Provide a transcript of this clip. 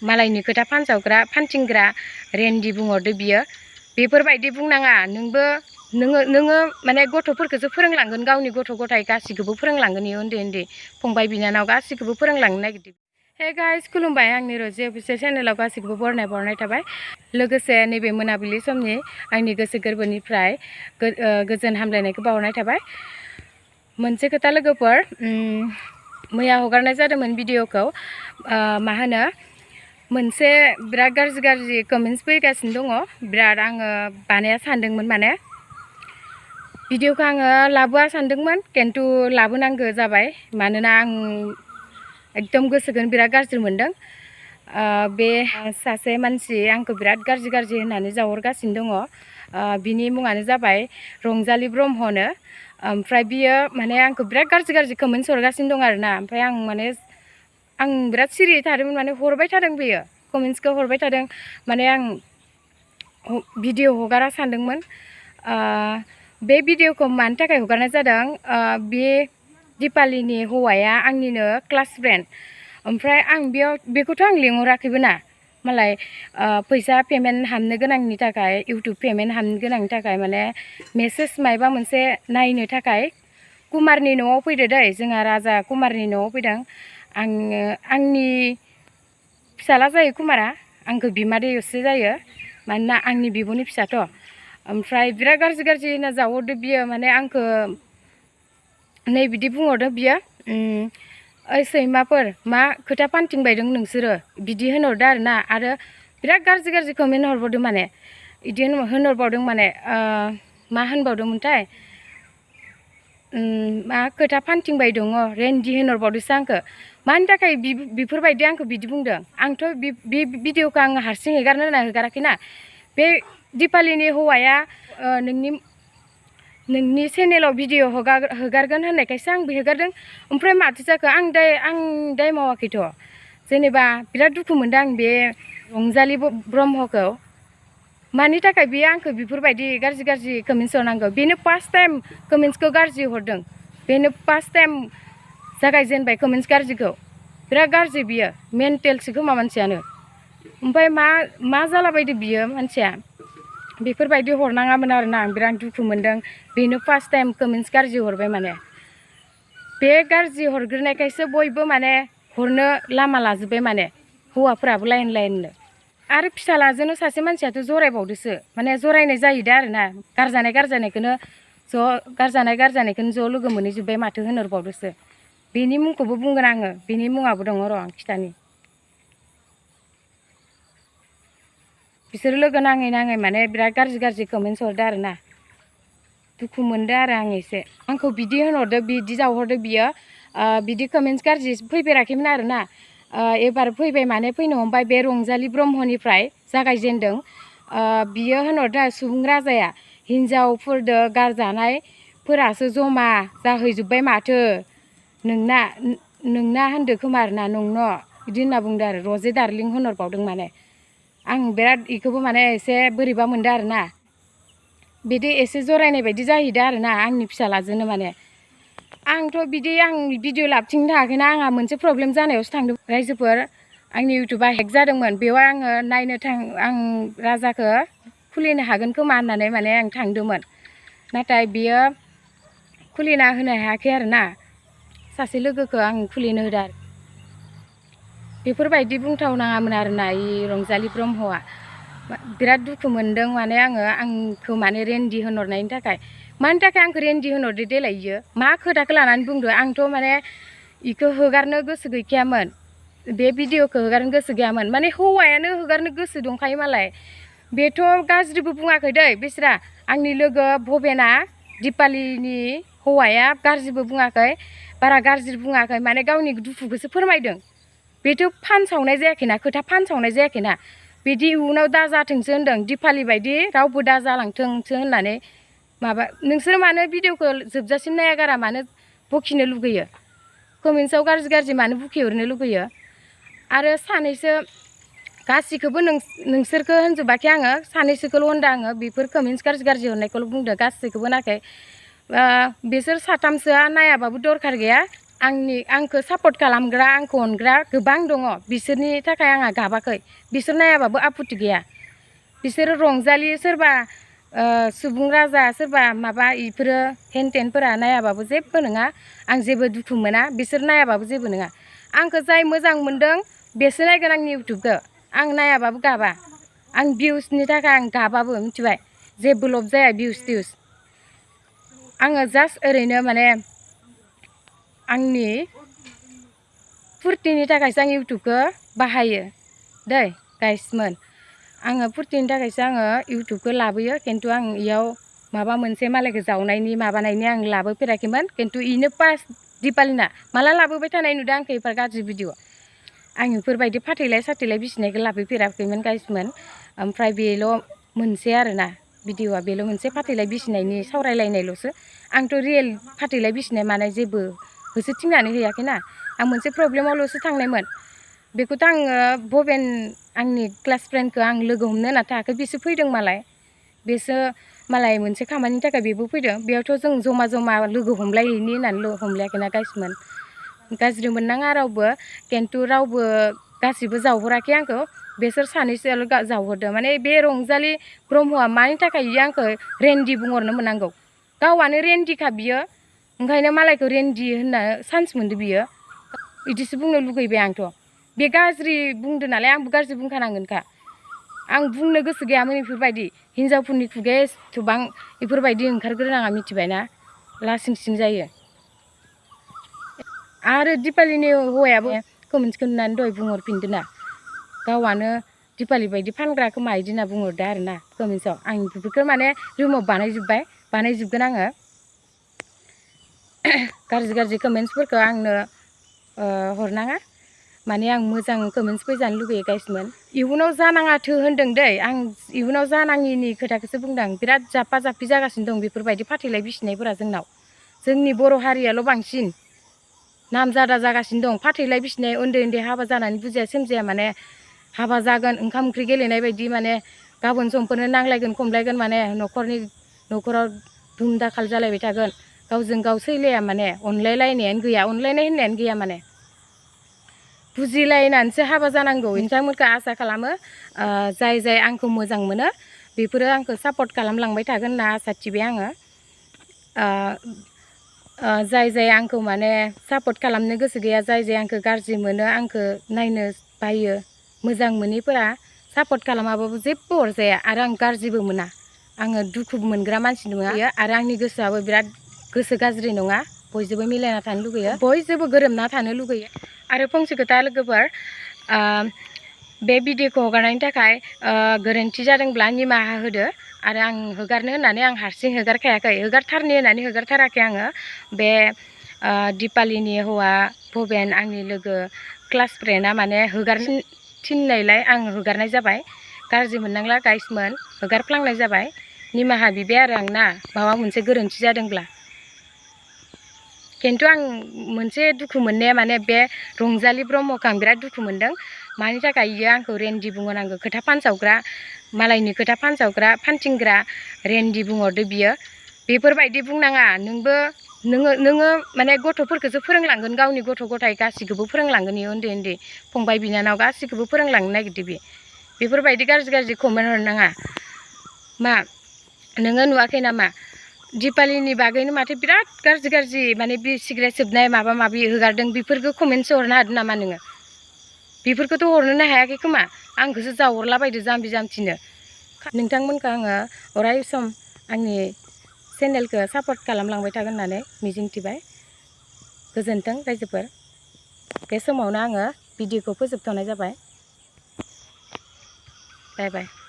मालायनि खोथा फानसावग्रा फानथिंग्रा रेन्दि बुंहरदो बियो बेफोरबायदि बुंनाङा नोङो माने गथ'फोरखौसो फोरोंलांगोन गावनि गथ' गथाय गासिखौबो फोरोंलांगोन इयो उन्दै उन्दै फंबाय बिनानाव गासिखौबो फोरोंलांनो नागिरदों। हे गाइस खुलुमबाय आंनि रजे अफिसियेल चेनेलाव गासिखौबो बरनाय थाबाय लोगोसे नैबे मोनाबिलि समनि आंनि गोसो गोरबोनिफ्राय गोजोन हामलायनायखौ बावहरनाय थाबाय। मोनसे खोथा लोगोफोर मैया हगारनाय जादोंमोन भिडिअखौ मा होनो मोनसे बिराद गाज्रि कमेन्ट्स फैगासिनो दङ बिराद आङो बानाया सानदोंमोन माने भिडिअखौ आङो लाबोआ सानदोंमोन किन्तु लाबोनांगौ जाबाय मानोना आं एकदम गोसोखौनो बिराद गाज्रि मोनदों। बे सासे मानसि आंखौ बिराद गाज्रि होननानै जावहरगासिनो दङ बिनि मुङानो जाबाय रंजालि ब्रह्मनो ओमफ्राय बियो माने आंखौ बिराद गाज्रि कमेन्ट्स हरगासिनो दं आरोना ओमफ्राय आं बिराद सिरियै थादोंमोन माने हरबाय थादों बियो कमेन्ट्सखौ हरबाय थादों माने आं भिडिअ हगारा सानदोंमोन। बे भिडिअखौ मानि थाखाय हगारनाय जादों बे दिपालिनि हौवाया आंनिनो क्लास फ्रेन्ड ओमफ्राय आं बेखौथ' आं लिंहराखैबो ना मालाय फैसा पेमेन्ट हाबनो गोनांनि थाखाय इउटुब पेमेन्ट हाबनो गोनांनि थाखाय माने मेसेज मायबा मोनसे नायनो थाखाय कुमारनि न'आव फैदो दै जोंहा राजा कुमारनि न'आव फैदों आंनि फिसाला जायो कुमारा आंखौ बिमादैसो जायो मानोना आंनि बिब'नि फिसाथ' ओमफ्राय बिराद गाज्रि होनना जावहरदो बियो माने आंखौ नै बिदि बुंहरदो बियो ओइ सैमाफोर मा खोथा फानथिंबायदों नोंसोरो बिदि होनहरदो आरोना आरो बिराद गाज्रि कमेन्ट हरबावदों माने बिदि होनहरबावदों माने मा होनबावदोंमोनथाय मा खोथा फानथिंबाय दङ रेन्दि होनहरबावदोंसो आंखौ मानि थाखाय बेफोरबायदि आंखौ बिदि बुंदों आंथ' बे भिडिअखौ आं हारसिं हेगारनो होनना हेगाराखैना बे दिपालिनि हौवाया नोंनि चेनेलाव भिडिअ हगारगोन होननायखायसो आंबो हेगारदों ओमफ्राय माथो जाखो आं दाय मावाखैथ' जेनेबा बिराद दुखु मोनदों आं बे रंजालि ब्रह्मखौ मानि थाखाय बियो आंखौ बेफोरबायदि गाज्रि कमेन्ट्स हरनांगौ बेनो फार्स्ट टाइम कमेन्ट्सखौ गाज्रि हरदों बेनो फार्स्ट टाइम जागायजेनबाय कमेन्ट्स गाज्रिखौ बिराद गाज्रि बियो मेन्टेलसो खोमा मानसियानो ओमफ्राय मा जालाबायदो बियो मानसिया बेफोरबायदि हरनाङामोन आरोना आं बिराद दुखु मोनदों बेनो फार्स्ट टाइम कमेन्ट्स गाज्रि हरबाय माने बे गाज्रि हरग्रोनायखायसो बयबो माने हरनो लामा लाजोब्बाय माने हौवाफोराबो लाइननो आरो फिसालाजोंनो सासे मानसियाथ' जरायबावदोसो माने जरायनाय जाहैदो आरोना गारजानायखौनो ज' लोगो मोनहैजोब्बाय माथो होनहरबावदोसो बेनि मुंखौबो बुंगोन आङो बेनि मुङाबो दङ र' आं खिथानि बिसोरो लोगो नाङै माने बिराद गाज्रि कमेन्ट्स हरदो आरोना दुखु मोनदो आरो आं एसे आंखौ बिदि होनहरदो बिदि जावहरदो बियो बिदि कमेन्ट्स गाज्रि फैफेराखैमोन आरोना एबार फैबाय माने फैनो हमबाय बे रंजालि ब्रह्मनिफ्राय जागायजेनदों बियो होनहरदो सुबुं राजाया हिन्जावफोरदो गारजानायफोरासो जमा जाहैजोब्बाय माथो नोंना होनदो खोमा आरोना नोंनो बिदि होनना बुंदो आरो रजे डार्लिं होनहरबावदों माने आं बिराद इखौबो माने एसे बोरैबा मोनदो आरोना बिदि एसे जरायनाय बायदि जाहैदो आरोना आंनि फिसालाजोंनो माने आंथ' बिदि आं भिडिअ लाबथिंनो थाङाखैना आंहा मोनसे प्रब्लेम जानायावसो थांदों रायजोफोर आंनि इउटुबा हेक जादोंमोन बेवहाय आङो नायनो आं राजाखौ खुलिनो हागोन खोमा होननानै माने आं थांदोंमोन नाथाय बियो खुलिना होनो हायाखै आरोना सासे लोगोखौ आं खुलिनो होदो आरो बेफोरबायदि बुंथावनाङामोन आरोना इ रंजालि ब्रह्मआ बिराद दुखु मोनदों माने आंखौ माने रेन्दि होनहरनायनि थाखाय मानि थाखाय आंखौ रेन्दि होनहरदो देलाय इयो मा खोथाखौ लानानै बुंदो आंथ' माने इखौ हगारनो गोसो गैखायामोन बे भिडिअखौ हगारनो गोसो गैयामोन माने हौवायानो हगारनो गोसो दंखायो मालाय बेथ' गाज्रिबो बुङाखै दै बेस्रा आंनि लोगो भबेना दिपालिनि हौवाया गाज्रिबो बुङाखै बारा गाज्रि बुङाखै माने गावनि दुखुखौसो फोरमायदों बेथ' फानसावनाय जायाखैना खोथा फानसावनाय जायाखैना बिदि इयुनाव दाजाथोंसो होनदों दिपालि बायदि रावबो दाजालांथोंसो होननानै माबा नोंसोर मानो भिडिअखौ जोबजासिम नायागारा मानो बखिनो लुगैयो कमेन्ट्सआव गाज्रि मानो बुखिहरनो लुगैयो आरो सानैसो गासिखौबो नोंसोरखौ होनजोबाखै आङो सानैसोखौल' होनदों आङो बेफोर कमेन्ट्स गाज्रि हरनायखौल' बुंदों गासैखौबो नाथाय बिसोर साथामसोआ नायाबाबो दरखार गैया आंखौ सापर्ट खालामग्रा आंखौ अनग्रा गोबां दङ बिसोरनि थाखाय आंहा गाबाखै बिसोर नायाबाबो आपुथि गैया बिसोरो रंजालि सोरबा सुबुं राजा सोरबा माबा इफोरो हेनटेनफोरा नायाबाबो जेबो नङा आं जेबो दुखु मोना बिसोर नायाबाबो जेबो नङा आंखौ जाय मोजां मोनदों बेसो नायगोन आंनि इउटुबखौ आं नायाबाबो गाबा आं भिउसनि थाखाय आं गाबाबो मिथिबाय जेबो लब जाया भिउस आङो जास्ट ओरैनो माने आंनि फुर्तिनि थाखायसो आं इउटुबखौ बाहायो दै गाइसमोन आङो फुर्तिनि थाखायसो आङो इउटुबखौ लाबोयो खिन्थु आं इयाव माबा मोनसे मालायखौ जावनायनि माबानायनि आं लाबोफेराखैमोन खिन्थु इनो पास दिपालिना माला लाबोबाय थानाय नुदों आंखौ इफोर गाज्रि भिडिअ आं इफोरबायदि फाथैलाय साथैलाय बिसिनायखौ लाबोफेराखैमोन गाइसमोन ओमफ्राय बेल' मोनसे आरोना भिडिअआ बेल' मोनसे फाथैलाय बिसिनायनि सावरायलायनायल'सो आंथ' रियेल फाथैलाय बिसिनाय मानाय जेबो होसोथिंनानै हैयाखैना आं मोनसे प्रब्लेमावल'सो थांनायमोन बेखौथ' आङो भबेन आंनि क्लास फ्रेन्डखौ आं लोगो हमनो होनना थाङाखै बिसो फैदों मालाय बेसो मालाय मोनसे खामानिनि थाखाय बेबो फैदों बेयावथ' जों जमा जमा लोगो हमलायहैनि होननानै हमलायाखैना गाइसमोन गाज्रि मोननाङा रावबो खिन्थु रावबो गासिबो जावहराखै आंखौ बेसोर सानैसोआल' जावहरदों माने बे रंजालि ब्रह्मआ मानि थाखाय इयो आंखौ रेन्दि बुंहरनो मोननांगौ गावआनो रेन्दिखा बियो ओंखायनो मालायखौ रेन्दि होनना चान्स मोनदो बियो बिदिसो बुंनो लुगैबाय आंथ' बे गाज्रि बुंदो नालाय आंबो गाज्रि बुंखानांगोनखा आं बुंनो गोसो गैयामोन इफोरबायदि हिनजावफोरनि खुगाया एसेबां इफोरबायदि ओंखारग्रोनाङा मिथिबायना लासिं सिं जायो आरो दिपालिनि हौवायाबो कमेन्ट्सखौ नुनानै दहाय बुंहरफिनदोंना गावआनो दिपालि बायदि फानग्रा खोमा इदि होनना बुंहरदो आरोना कमेन्ट्सआव आं बेफोरखौ माने रुमाव बानायजोबगोन आङो गाज्रि कमेन्ट्सफोरखौ आंनो हरनाङा माने आं मोजां कमेन्ट्स फैजानो लुगैयो गाइसमोन इयुनाव जानाङाथो होनदों दै आं इयुनाव जानाङिनि खोथाखौसो बुंदों बिराद जाफा जाफि जागासिनो दं बेफोरबायदि फाथैलाय बिसिनायफोरा जोंनि बर' हारियाल' बांसिन नामजादा जागासिनो दं फाथैलाय बिसिनाय उन्दै उन्दै हाबा जानानै बुजिया सोमजिया माने हाबा जागोन ओंखाम ओंख्रि गेलेनाय बायदि माने गाबोन समफोरनो नांलायगोन खमलायगोन माने न'खराव धुम दाखाल जालायबाय थागोन गावजों गाव सैलाया माने अनलायलायनायानो गैया अनलायनाय होननायानो गैया माने बुजिलायनानैसो हाबा जानांगौ नोंथांमोनखौ आसा खालामो जाय आंखौ मोजां मोनो बेफोरो आंखौ सापर्ट खालामलांबाय थागोन होनना आसा थिबाय आङो जाय आंखौ माने सापर्ट खालामनो गोसो गैया जाय आंखौ गाज्रि मोनो आंखौ नायनो बायो मोजां मोनिफोरा सापर्ट खालामाबाबो जेबो अरजाया आरो आं गाज्रिबो मोना आङो दुखु मोनग्रा मानसि नङा आरो आंनि गोसोआबो बिराद गोसो गाज्रि नङा बयजोंबो मिलायना थानो लुगैयो बयजोंबो गोरोबना थानो लुगैयो आरो फंसे खोथा लोगोफोर बे भिडिअखौ हगारनायनि थाखाय गोरोन्थि जादोंब्ला निमाहा होदो आरो आं हगारनो होननानै आं हारसिं हगारखायाखै हगारथारनि होननानै हगारथाराखै आङो बे दिपालिनि हौवा भबेन आंनि लोगो क्लास फ्रेन्डआ माने हगारनो थिननायलाय आं हगारनाय जाबाय गाज्रि मोननांला गाइसमोन हगारफ्लांनाय जाबाय निमाहा बिबाय आरो आंना माबा मोनसे गोरोन्थि जादोंब्ला खिन्थु आं मोनसे दुखु मोननाया माने बे रंजालि ब्रह्मखौ आं बिराद दुखु मोनदों मानि थाखाय इयो आंखौ रेन्दि बुंहरनांगौ खोथा फानसावग्रा मालायनि खोथा फानथिंग्रा रेन्दि बुंहरदो बियो बेफोरबायदि बुंनाङा नोङो माने गथ'फोरखौसो फोरोंलांगोन गावनि गथ' गथाय गासिखौबो फोरोंलांगोन इयो उन्दै उन्दै फंबाय बिनानाव गासिखौबो फोरोंलांनो नागिरदो बेफोरबायदि गाज्रि कमेन्ट हरनाङा मा नोङो नुवाखै नामा दिपालिनि बागैनो माथो बिराद गाज्रि माने बे सिगारेट सोबनाय माबा माबि हगारदों बेफोरखौ कमेन्टसो हरनो हादों नामा नोङो बेफोरखौथ' हरनोनो हायाखै खोमा आंखौसो जावहरलाबायदो जाम्बि जाम्थिनो नोंथांमोनखौ आङो अराय सम आंनि चेनेलखौ सापर्ट खालामलांबाय थागोन होननानै मिजिंथिबाय गोजोन्थों रायजोफोर बे समावनो आङो भिडिअखौ फोजोबथ'नाय जाबाय बाय बाय